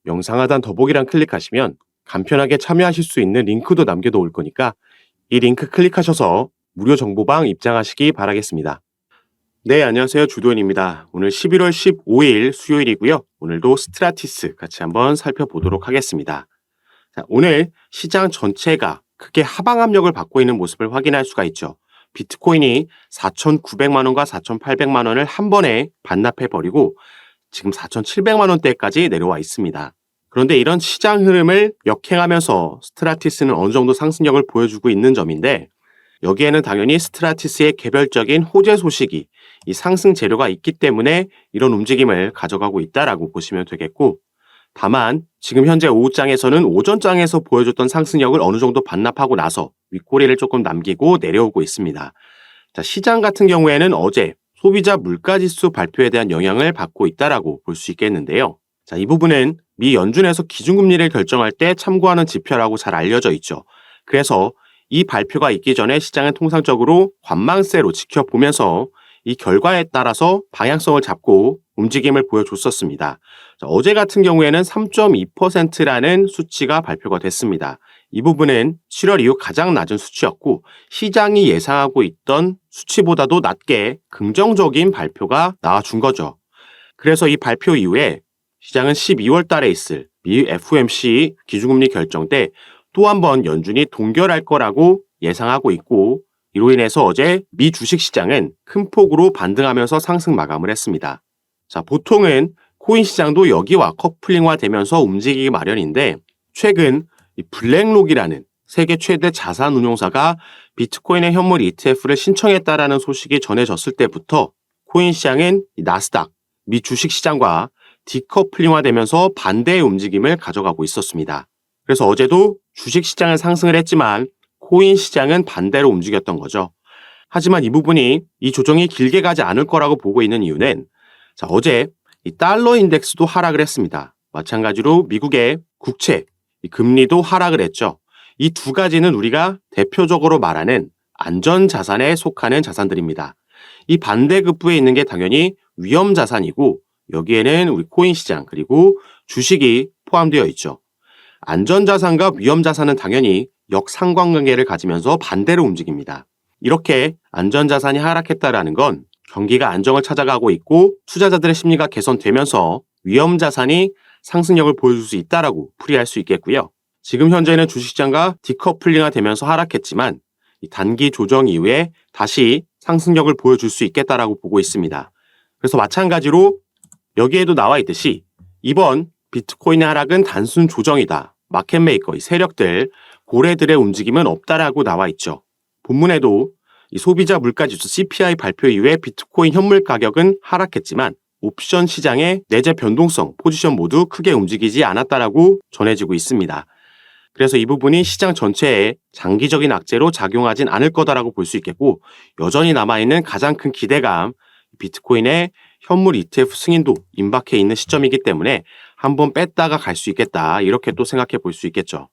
영상 하단 더보기란 클릭하시면 간편하게 참여하실 수 있는 링크도 남겨놓을 거니까 이 링크 클릭하셔서 무료 정보방 입장하시기 바라겠습니다. 네, 안녕하세요. 주도현입니다. 오늘 11월 15일 수요일이고요. 오늘도 스트라티스 같이 한번 살펴보도록 하겠습니다. 자, 오늘 시장 전체가 크게 하방 압력을 받고 있는 모습을 확인할 수가 있죠. 비트코인이 4,900만 원과 4,800만 원을 한 번에 반납해버리고 지금 4,700만 원대까지 내려와 있습니다. 그런데 이런 시장 흐름을 역행하면서 스트라티스는 어느 정도 상승력을 보여주고 있는 점인데, 여기에는 당연히 스트라티스의 개별적인 호재 소식이 이 상승 재료가 있기 때문에 이런 움직임을 가져가고 있다라고 보시면 되겠고, 다만 지금 현재 오후장에서는 오전장에서 보여줬던 상승력을 어느 정도 반납하고 나서 윗꼬리를 조금 남기고 내려오고 있습니다. 자, 시장 같은 경우에는 어제 소비자 물가지수 발표에 대한 영향을 받고 있다라고 볼 수 있겠는데요. 자, 이 부분은 미 연준에서 기준금리를 결정할 때 참고하는 지표라고 잘 알려져 있죠. 그래서 이 발표가 있기 전에 시장은 통상적으로 관망세로 지켜보면서 이 결과에 따라서 방향성을 잡고 움직임을 보여줬었습니다. 자, 어제 같은 경우에는 3.2%라는 수치가 발표가 됐습니다. 이 부분은 7월 이후 가장 낮은 수치였고, 시장이 예상하고 있던 수치보다도 낮게 긍정적인 발표가 나와준 거죠. 그래서 이 발표 이후에 시장은 12월 달에 있을 미 FOMC 기준금리 결정 때 또 한 번 연준이 동결할 거라고 예상하고 있고, 이로 인해서 어제 미 주식시장은 큰 폭으로 반등하면서 상승 마감을 했습니다. 자, 보통은 코인 시장도 여기와 커플링화 되면서 움직이기 마련인데, 최근 이 블랙록이라는 세계 최대 자산 운용사가 비트코인의 현물 ETF를 신청했다라는 소식이 전해졌을 때부터 코인 시장은 나스닥, 미 주식시장과 디커플링화 되면서 반대의 움직임을 가져가고 있었습니다. 그래서 어제도 주식시장은 상승을 했지만 코인 시장은 반대로 움직였던 거죠. 하지만 이 부분이 이 조정이 길게 가지 않을 거라고 보고 있는 이유는, 자, 어제 이 달러 인덱스도 하락을 했습니다. 마찬가지로 미국의 국채, 이 금리도 하락을 했죠. 이 두 가지는 우리가 대표적으로 말하는 안전자산에 속하는 자산들입니다. 이 반대급부에 있는 게 당연히 위험자산이고, 여기에는 우리 코인 시장 그리고 주식이 포함되어 있죠. 안전자산과 위험자산은 당연히 역상관관계를 가지면서 반대로 움직입니다. 이렇게 안전자산이 하락했다라는 건 경기가 안정을 찾아가고 있고 투자자들의 심리가 개선되면서 위험자산이 상승력을 보여줄 수 있다라고 풀이할 수 있겠고요. 지금 현재는 주식시장과 디커플링화 되면서 하락했지만 이 단기 조정 이후에 다시 상승력을 보여줄 수 있겠다라고 보고 있습니다. 그래서 마찬가지로 여기에도 나와 있듯이 이번 비트코인의 하락은 단순 조정이다. 마켓메이커, 이 세력들, 고래들의 움직임은 없다라고 나와 있죠. 본문에도 이 소비자 물가지수 CPI 발표 이후에 비트코인 현물 가격은 하락했지만 옵션 시장의 내재 변동성, 포지션 모두 크게 움직이지 않았다라고 전해지고 있습니다. 그래서 이 부분이 시장 전체에 장기적인 악재로 작용하진 않을 거다라고 볼 수 있겠고, 여전히 남아있는 가장 큰 기대감, 비트코인의 현물 ETF 승인도 임박해 있는 시점이기 때문에 한번 뺐다가 갈 수 있겠다, 이렇게 또 생각해 볼 수 있겠죠.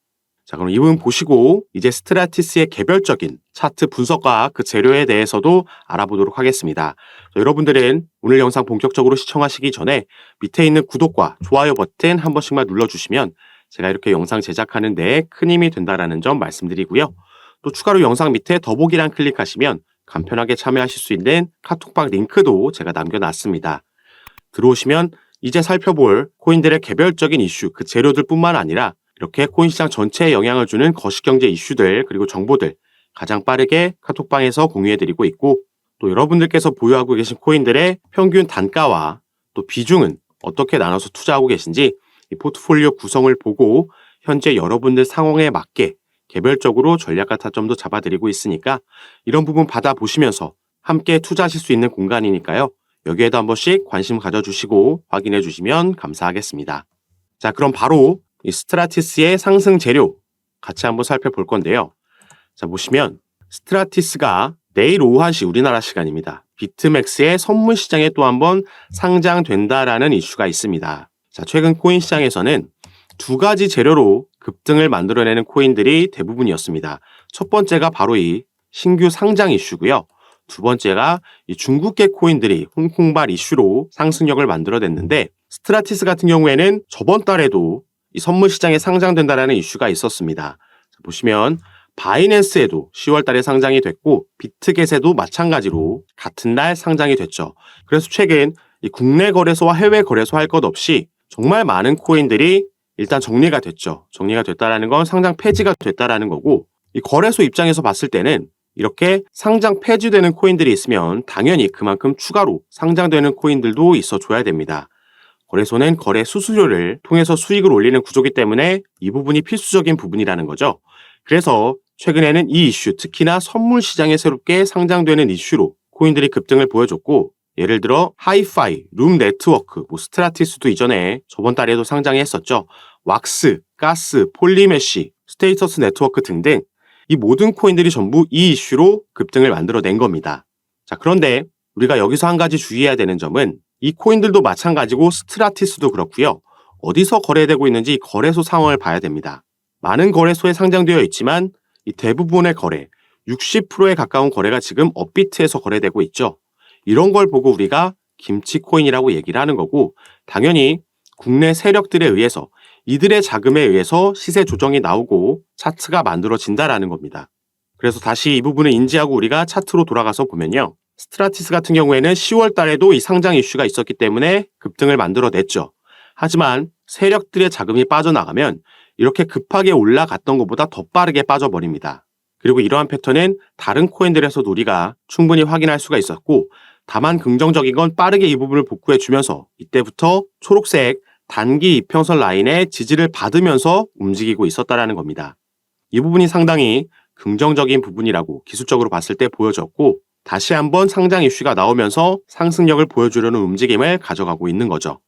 자, 그럼 이 부분 보시고 이제 스트라티스의 개별적인 차트 분석과 그 재료에 대해서도 알아보도록 하겠습니다. 여러분들은 오늘 영상 본격적으로 시청하시기 전에 밑에 있는 구독과 좋아요 버튼 한 번씩만 눌러주시면 제가 이렇게 영상 제작하는 데 큰 힘이 된다는 점 말씀드리고요. 또 추가로 영상 밑에 더보기란 클릭하시면 간편하게 참여하실 수 있는 카톡방 링크도 제가 남겨놨습니다. 들어오시면 이제 살펴볼 코인들의 개별적인 이슈, 그 재료들 뿐만 아니라 이렇게 코인 시장 전체에 영향을 주는 거시경제 이슈들 그리고 정보들 가장 빠르게 카톡방에서 공유해드리고 있고, 또 여러분들께서 보유하고 계신 코인들의 평균 단가와 또 비중은 어떻게 나눠서 투자하고 계신지 이 포트폴리오 구성을 보고 현재 여러분들 상황에 맞게 개별적으로 전략과 타점도 잡아드리고 있으니까 이런 부분 받아보시면서 함께 투자하실 수 있는 공간이니까요. 여기에도 한 번씩 관심 가져주시고 확인해 주시면 감사하겠습니다. 자, 그럼 바로 이 스트라티스의 상승 재료 같이 한번 살펴볼 건데요. 자, 보시면 스트라티스가 내일 오후 1시 우리나라 시간입니다. 비트맥스의 선물 시장에 또 한번 상장된다라는 이슈가 있습니다. 자, 최근 코인 시장에서는 두 가지 재료로 급등을 만들어내는 코인들이 대부분이었습니다. 첫 번째가 바로 이 신규 상장 이슈고요. 두 번째가 이 중국계 코인들이 홍콩발 이슈로 상승력을 만들어냈는데, 스트라티스 같은 경우에는 저번 달에도 이 선물 시장에 상장된다라는 이슈가 있었습니다. 보시면 바이낸스에도 10월 달에 상장이 됐고 비트겟에도 마찬가지로 같은 날 상장이 됐죠. 그래서 최근 이 국내 거래소와 해외 거래소 할 것 없이 정말 많은 코인들이 일단 정리가 됐죠. 정리가 됐다라는 건 상장 폐지가 됐다라는 거고, 이 거래소 입장에서 봤을 때는 이렇게 상장 폐지되는 코인들이 있으면 당연히 그만큼 추가로 상장되는 코인들도 있어줘야 됩니다. 거래소는 거래 수수료를 통해서 수익을 올리는 구조이기 때문에 이 부분이 필수적인 부분이라는 거죠. 그래서 최근에는 이 이슈, 특히나 선물 시장에 새롭게 상장되는 이슈로 코인들이 급등을 보여줬고, 예를 들어 하이파이, 룸 네트워크, 스트라티스도 이전에 저번 달에도 상장했었죠. 왁스, 가스, 폴리메시, 스테이터스 네트워크 등등 이 모든 코인들이 전부 이 이슈로 급등을 만들어낸 겁니다. 자, 그런데 우리가 여기서 한 가지 주의해야 되는 점은 이 코인들도 마찬가지고 스트라티스도 그렇고요. 어디서 거래되고 있는지 거래소 상황을 봐야 됩니다. 많은 거래소에 상장되어 있지만 이 대부분의 거래, 60%에 가까운 거래가 지금 업비트에서 거래되고 있죠. 이런 걸 보고 우리가 김치코인이라고 얘기를 하는 거고, 당연히 국내 세력들에 의해서 이들의 자금에 의해서 시세 조정이 나오고 차트가 만들어진다라는 겁니다. 그래서 다시 이 부분을 인지하고 우리가 차트로 돌아가서 보면요. 스트라티스 같은 경우에는 10월 달에도 이 상장 이슈가 있었기 때문에 급등을 만들어냈죠. 하지만 세력들의 자금이 빠져나가면 이렇게 급하게 올라갔던 것보다 더 빠르게 빠져버립니다. 그리고 이러한 패턴은 다른 코인들에서도 우리가 충분히 확인할 수가 있었고, 다만 긍정적인 건 빠르게 이 부분을 복구해주면서 이때부터 초록색 단기 이평선 라인의 지지를 받으면서 움직이고 있었다는 겁니다. 이 부분이 상당히 긍정적인 부분이라고 기술적으로 봤을 때 보여졌고, 다시 한번 상장 이슈가 나오면서 상승력을 보여주려는 움직임을 가져가고 있는 거죠.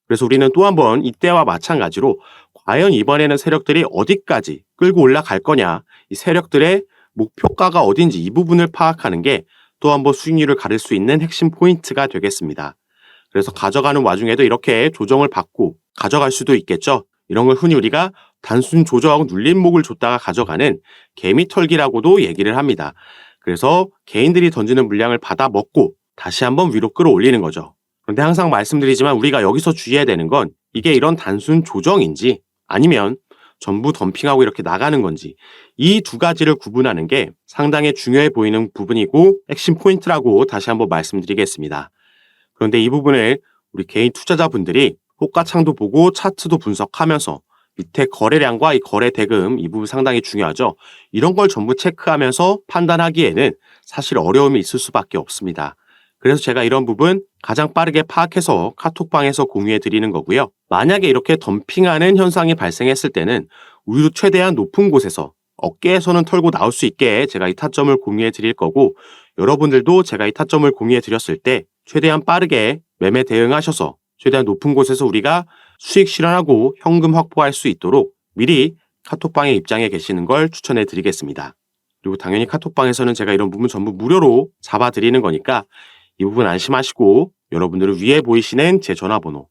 그래서 우리는 또 한번 이때와 마찬가지로 과연 이번에는 세력들이 어디까지 끌고 올라갈 거냐, 이 세력들의 목표가가 어딘지 이 부분을 파악하는 게 또 한번 수익률을 가릴 수 있는 핵심 포인트가 되겠습니다. 그래서 가져가는 와중에도 이렇게 조정을 받고 가져갈 수도 있겠죠. 이런 걸 흔히 우리가 단순 조정 눌림목을 줬다가 가져가는 개미털기라고도 얘기를 합니다. 그래서 개인들이 던지는 물량을 받아 먹고 다시 한번 위로 끌어올리는 거죠. 그런데 항상 말씀드리지만 우리가 여기서 주의해야 되는 건 이게 이런 단순 조정인지 아니면 전부 덤핑하고 이렇게 나가는 건지, 이 두 가지를 구분하는 게 상당히 중요해 보이는 부분이고 핵심 포인트라고 다시 한번 말씀드리겠습니다. 그런데 이 부분을 우리 개인 투자자분들이 호가창도 보고 차트도 분석하면서 밑에 거래량과 이 거래 대금 이 부분 상당히 중요하죠. 이런 걸 전부 체크하면서 판단하기에는 사실 어려움이 있을 수밖에 없습니다. 그래서 제가 이런 부분 가장 빠르게 파악해서 카톡방에서 공유해 드리는 거고요. 만약에 이렇게 덤핑하는 현상이 발생했을 때는 우리도 최대한 높은 곳에서 어깨에서는 털고 나올 수 있게 제가 이 타점을 공유해 드릴 거고, 여러분들도 제가 이 타점을 공유해 드렸을 때 최대한 빠르게 매매 대응하셔서 최대한 높은 곳에서 우리가 수익 실현하고 현금 확보할 수 있도록 미리 카톡방에 입장해 계시는 걸 추천해 드리겠습니다. 그리고 당연히 카톡방에서는 제가 이런 부분 전부 무료로 잡아 드리는 거니까 이 부분 안심하시고, 여러분들은 위에 보이시는 제 전화번호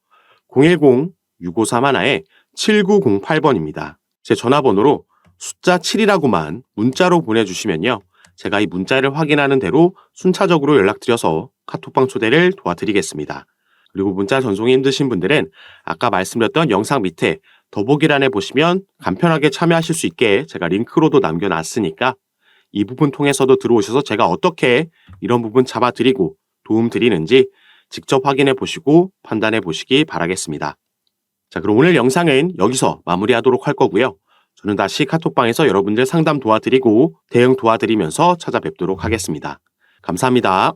010-6531-7908번입니다. 제 전화번호로 숫자 7이라고만 문자로 보내주시면요. 제가 이 문자를 확인하는 대로 순차적으로 연락드려서 카톡방 초대를 도와드리겠습니다. 그리고 문자 전송이 힘드신 분들은 아까 말씀드렸던 영상 밑에 더보기란에 보시면 간편하게 참여하실 수 있게 제가 링크로도 남겨놨으니까 이 부분 통해서도 들어오셔서 제가 어떻게 이런 부분 잡아드리고 도움드리는지 직접 확인해 보시고 판단해 보시기 바라겠습니다. 자, 그럼 오늘 영상은 여기서 마무리하도록 할 거고요. 저는 다시 카톡방에서 여러분들 상담 도와드리고 대응 도와드리면서 찾아뵙도록 하겠습니다. 감사합니다.